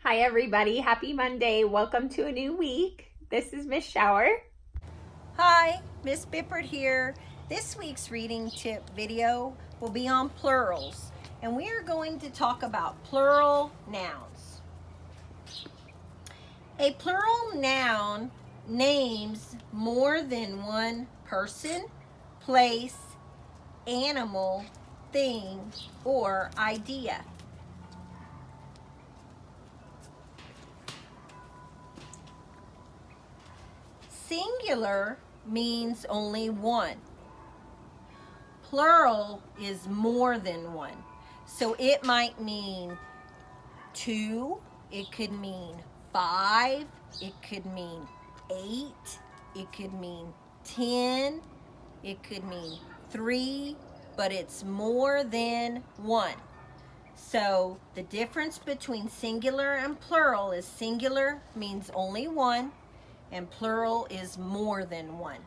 Hi, everybody. Happy Monday. Welcome to a new week. This is Miss Shower. Hi, Miss Bippert here. This week's reading tip video will be on plurals, and we are going to talk about plural nouns. A plural noun names more than one person, place, animal, thing, or idea. Singular means only one. Plural is more than one. So it might mean two, it could mean five, it could mean 8, it could mean 10, it could mean 3, but it's more than one. So the difference between singular and plural is singular means only one, and plural is more than one.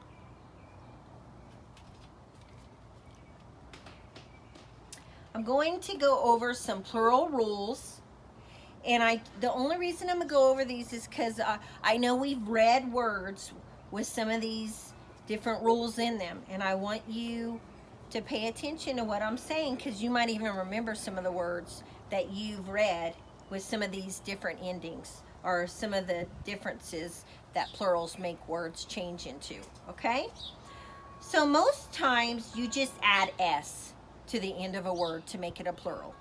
I'm going to go over some plural rules, and the only reason I'm going to go over these is because I know we've read words with some of these different rules in them, and I want you to pay attention to what I'm saying, because you might even remember some of the words that you've read with some of these different endings or some of the differences that plurals make words change into, okay? So most times you just add S to the end of a word to make it a plural.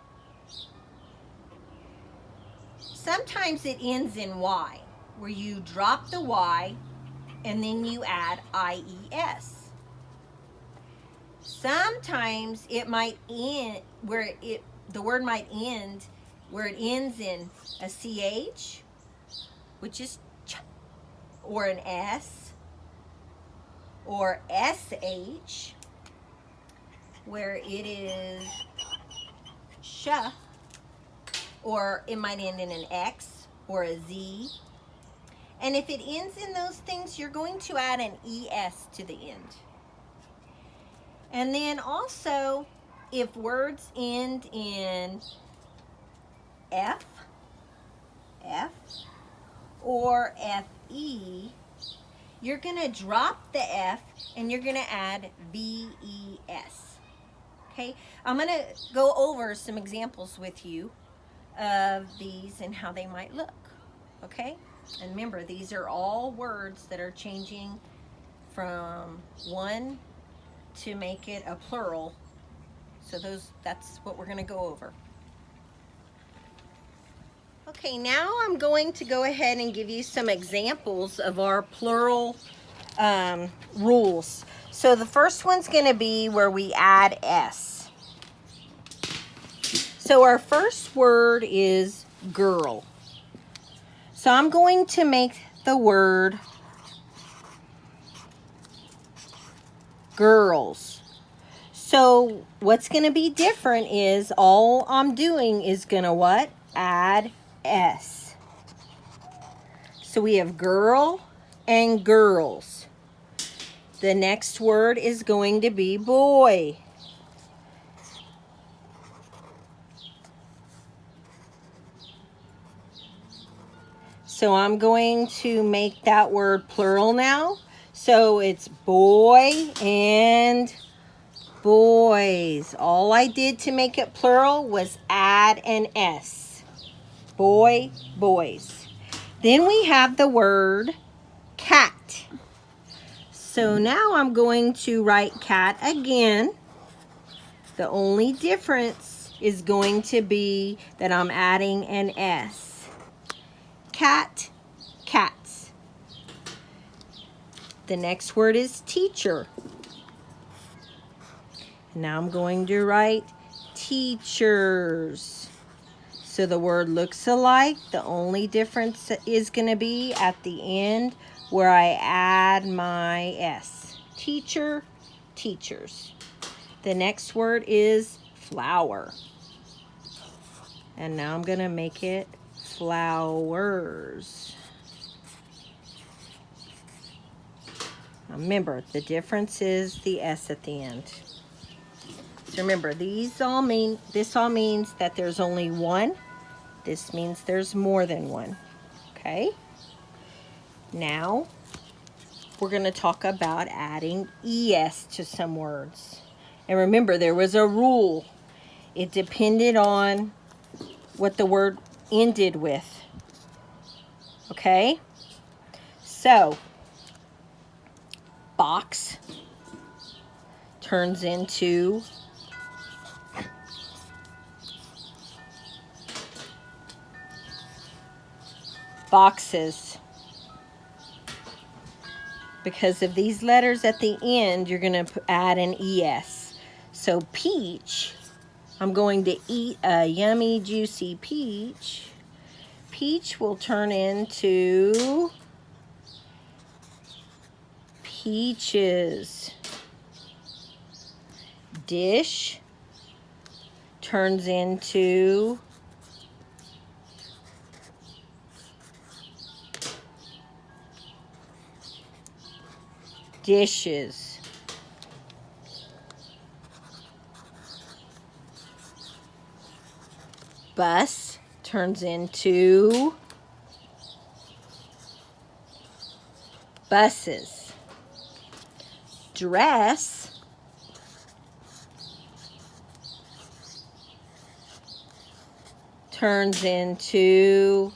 Sometimes it ends in Y, where you drop the Y and then you add IES. Sometimes it might end where the word might end where it ends in a CH, which is ch, or an S, or SH, where it is sh, or it might end in an X or a Z. And if it ends in those things, you're going to add an ES to the end. And then also, if words end in F, or FE, you're going to drop the F and you're going to add VES. Okay, I'm going to go over some examples with you of these and how they might look. Okay, and remember, these are all words that are changing from one to make it a plural. So that's what we're going to go over. Okay, now I'm going to go ahead and give you some examples of our plural rules. So the first one's going to be where we add S. So our first word is girl. So I'm going to make the word girls. So what's going to be different is all I'm doing is going to what? Add S. So we have girl and girls. The next word is going to be boy. So I'm going to make that word plural now. So it's boy and boys. All I did to make it plural was add an S. Boy, boys. Then we have the word cat. So now I'm going to write cat again. The only difference is going to be that I'm adding an S. Cat, cats. The next word is teacher. Now I'm going to write teachers. So the word looks alike. The only difference is going to be at the end where I add my S. Teacher, teachers. The next word is flower. And now I'm going to make it flowers. Remember, the difference is the S at the end. So remember, this all means that there's only one. This means there's more than one. Okay? Now, we're going to talk about adding ES to some words. And remember, there was a rule. It depended on what the word ended with. Okay? So, box turns into boxes. Because of these letters at the end, you're going to add an ES. So peach, I'm going to eat a yummy, juicy peach. Peach will turn into peaches. Dish turns into dishes. Bus turns into buses. Dress turns into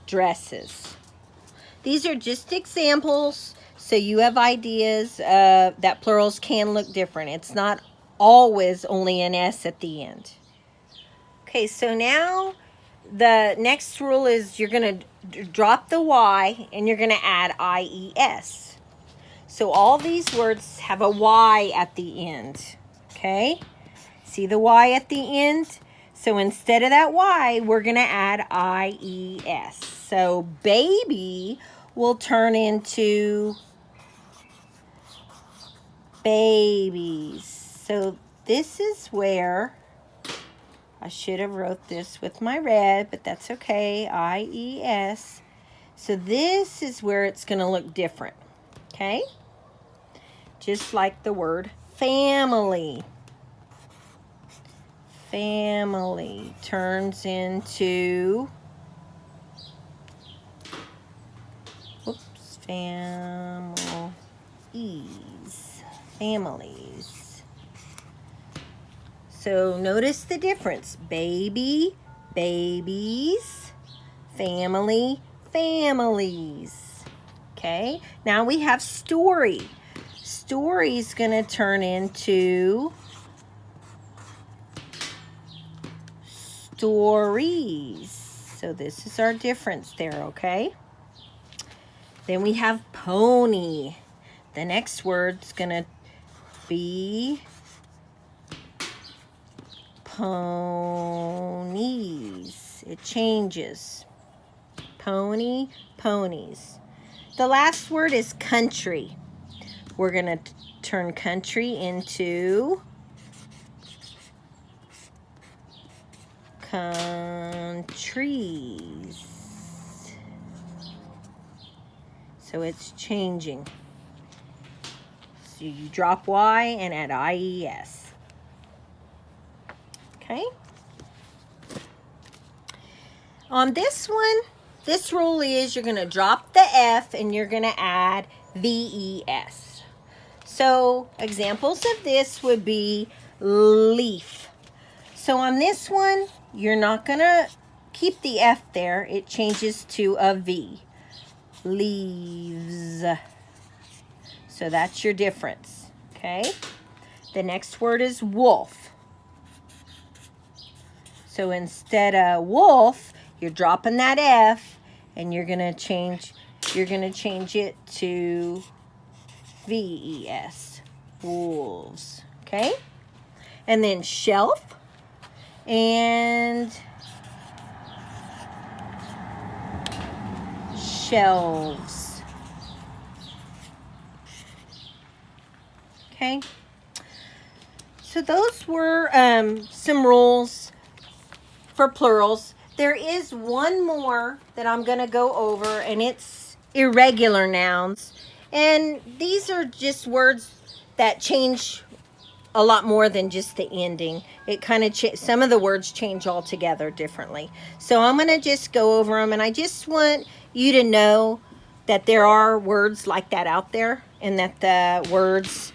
dresses. These are just examples, so you have ideas that plurals can look different. It's not always only an S at the end. Okay, so now the next rule is you're going to drop the Y and you're going to add IES. So all these words have a Y at the end. Okay? See the Y at the end? So instead of that Y, we're going to add IES. So baby will turn into babies. So this is where I should have wrote this with my red, but that's okay. IES. So this is where it's going to look different. Okay? Just like the word family. Family turns into families. So notice the difference. Baby, babies, family, families. Okay, now we have story. Story's gonna turn into stories. So this is our difference there, okay? Then we have pony. The next word's gonna be ponies. It changes. Pony, ponies. The last word is country. We're gonna turn country into countries. So it's changing. So you drop Y and add IES. Okay? On this one, this rule is you're going to drop the F and you're going to add VES. So examples of this would be leaf. So on this one, you're not going to keep the F there. It changes to a V. Leaves. So that's your difference. Okay? The next word is wolf. So instead of wolf, you're dropping that F and you're going to change it to VES. Wolves. Okay? And then shelf and shelves. Okay? So those were some rules for plurals. There is one more that I'm going to go over, and it's irregular nouns. And these are just words that change a lot more than just the ending. It kind of some of the words change altogether differently. So I'm going to just go over them, and I just want you to know that there are words like that out there, and that the words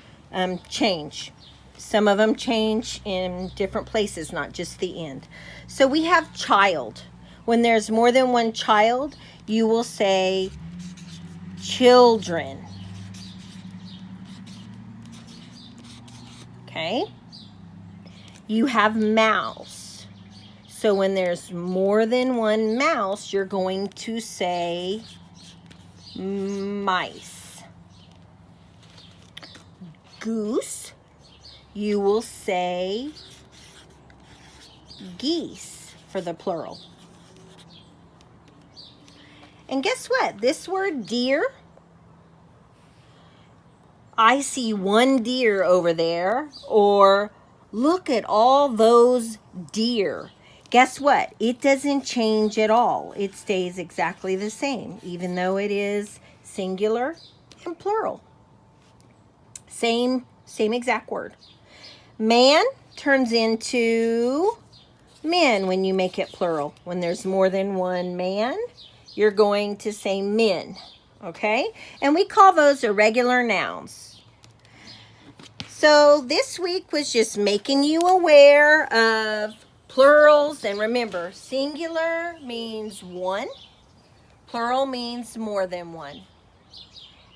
change. Some of them change in different places, not just the end. So we have child. When there's more than one child, you will say children. Okay? You have mouse. So when there's more than one mouse, you're going to say mice. Goose, you will say geese for the plural. And guess what? This word deer, I see one deer over there, or look at all those deer. Guess what? It doesn't change at all. It stays exactly the same, even though it is singular and plural. Same exact word. Man turns into men when you make it plural. When there's more than one man, you're going to say men, okay? And we call those irregular nouns. So this week was just making you aware of plurals. And remember, singular means one. Plural means more than one.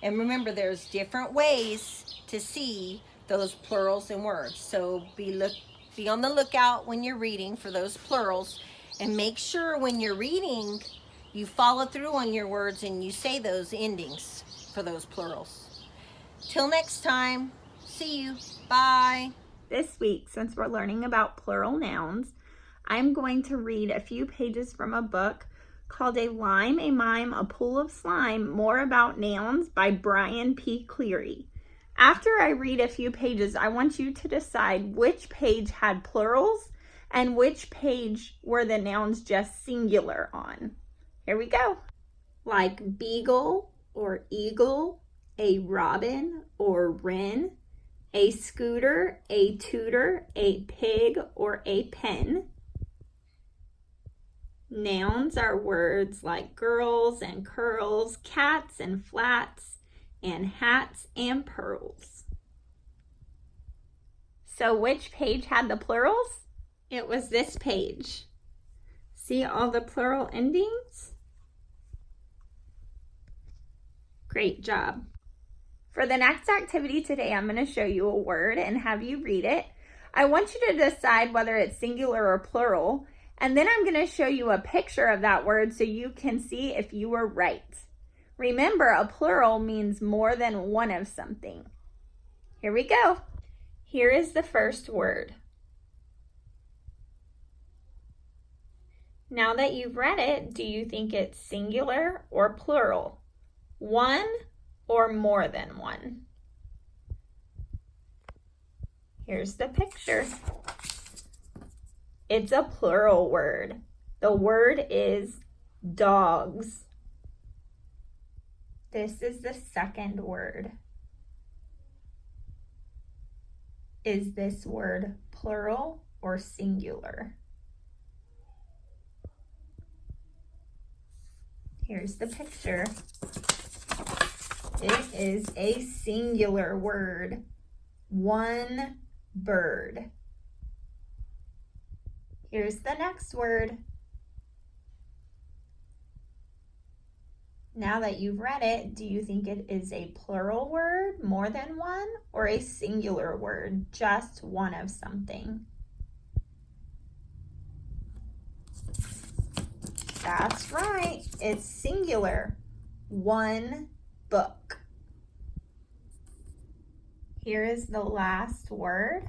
And remember, there's different ways to see those plurals in words. So be on the lookout when you're reading for those plurals. And make sure when you're reading, you follow through on your words and you say those endings for those plurals. Till next time, see you. Bye. This week, since we're learning about plural nouns, I'm going to read a few pages from a book called A Lime, a Mime, a Pool of Slime, More About Nouns by Brian P. Cleary. After I read a few pages, I want you to decide which page had plurals and which page were the nouns just singular on. Here we go. Like beagle or eagle, a robin or wren, a scooter, a tutor, a pig, or a pen. Nouns are words like girls and curls, cats and flats, and hats and pearls. So which page had the plurals? It was this page. See all the plural endings? Great job. For the next activity today, I'm going to show you a word and have you read it. I want you to decide whether it's singular or plural, and then I'm going to show you a picture of that word so you can see if you were right. Remember, a plural means more than one of something. Here we go. Here is the first word. Now that you've read it, do you think it's singular or plural? One or more than one? Here's the picture. It's a plural word. The word is dogs. This is the second word. Is this word plural or singular? Here's the picture. It is a singular word. One bird. Here's the next word. Now that you've read it, do you think it is a plural word, more than one, or a singular word, just one of something? That's right, it's singular. One book. Here is the last word.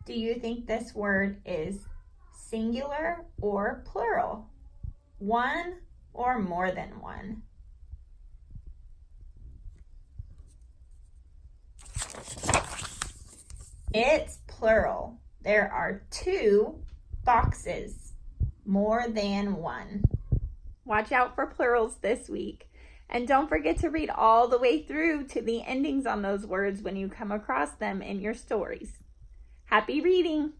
Do you think this word is singular or plural? One or more than one? It's plural. There are two boxes, more than one. Watch out for plurals this week. And don't forget to read all the way through to the endings on those words when you come across them in your stories. Happy reading!